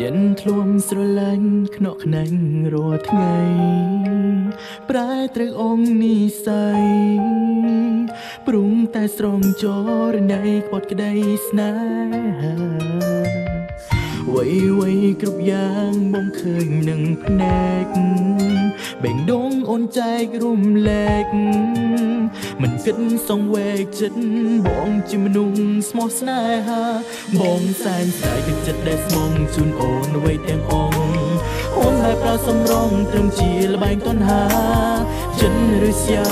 ចិនធ្លួមស្រឡាញ់ខ្នក់ខ្នាញ់រាល់ថ្ងៃប្រែត្រូវអងនិស័យព្រុងតែស្រងចរណៃខ្ពត់ក្តីស្នេហាវ័យគ្រប់យ៉ាងបងឃើញនឹងភ្នែកបេងដងអូនចែករួមលែកមិនគិតសងវែកចិត្តបងជាមនុស្សស្មោះស្នេហាបងសែនស្ដាយទឹកចិត្តដែលស្មងជូនអូនអ្វីទាំងអងអូនតែប្រើសំរងត្រឹមជាល្បែងតណ្ហាចិនឬស្យា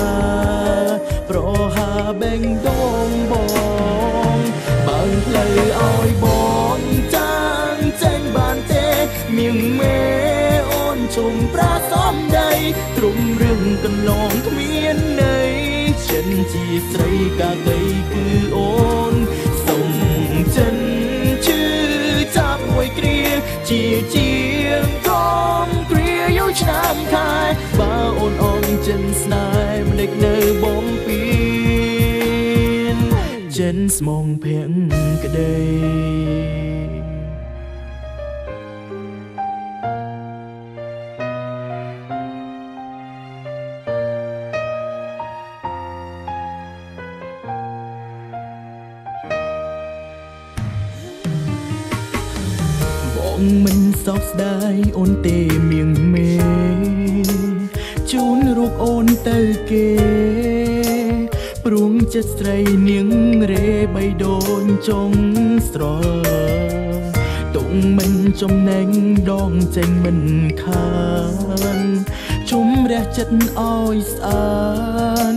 ប្រហាបេងដងបងបើផ្លូវឲ្យបងចាងចេញបានទេមៀងមេអូនជុំប្រាសំដីទ្រង់រឿងកន្លងគ្មានន័យចិនជាស្រីកាកៃគឺអូនសុំចិនឈឺចាប់មួយគ្រាជាជាងកងគ្រាយូរឆ្នាំខែបើអូនអងចិនស្នេហ៍មិនដេចនៅបងពៀនចិនស្មងភាំងក្តីមិនសោកស្ដាយអូនទេមៀងមេជូនរូបអូនទៅគេព្រួងចិត្តស្រីនាងរេបីដូនចុងស្រទុំមិនចំណេញដងចេញមិនខានជុំរះចិត្តឲ្យស្អាន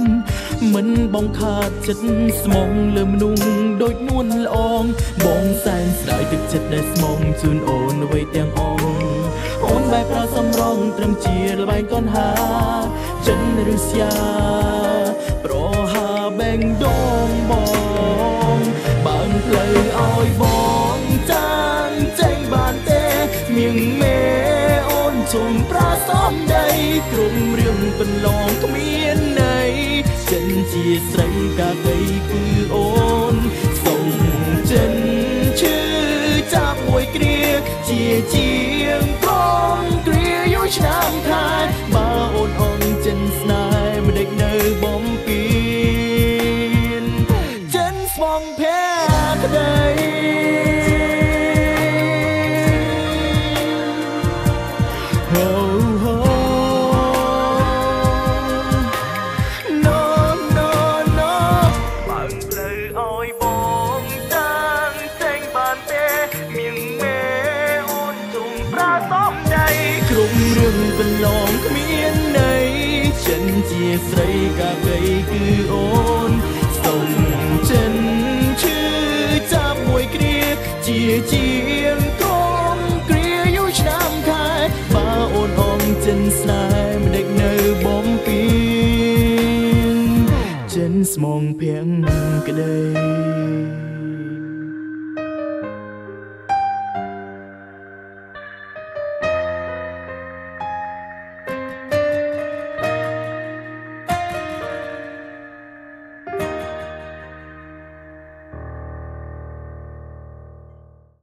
មិនបងខាតចិត្តស្មងលើមនុស្សដូចនួនល្អងបងសែនស្ដាយទឹកចិត្តដែលស្មងជូនអូនអ្វីទាំងអងអូនបែបប្រើសំរងត្រឹមជាល្បែងកនហាចិនឬស្យាប្រហាបេងដងបងបើផ្លូវឲ្យបងចាងចេញបានទេមៀងមេអូនជុំប្រាសំដីទ្រង់រឿងកន្លងគ្មានន័យចិនជាស្រីកាកៃគឺអូនសុំចិនឈឺចាប់មួយគ្រាជាជាងកងគ្រាយូរឆ្នាំខែបើអូនអងចិនស្នេហ៍មិនដេចនៅបំពេញចិនស្មងភាក្តីគ្រប់រឿងកន្លងគ្មានន័យចិនជាស្រីកាកៃគឺអូនសុំចិនឈឺចាប់មួយគ្រាជាជាងកងគ្រាយូរឆ្នាំខែបើអូនអងចិនស្នេហ៍មិនដេចនៅបំពេញចិនស្មងភាំងក្តី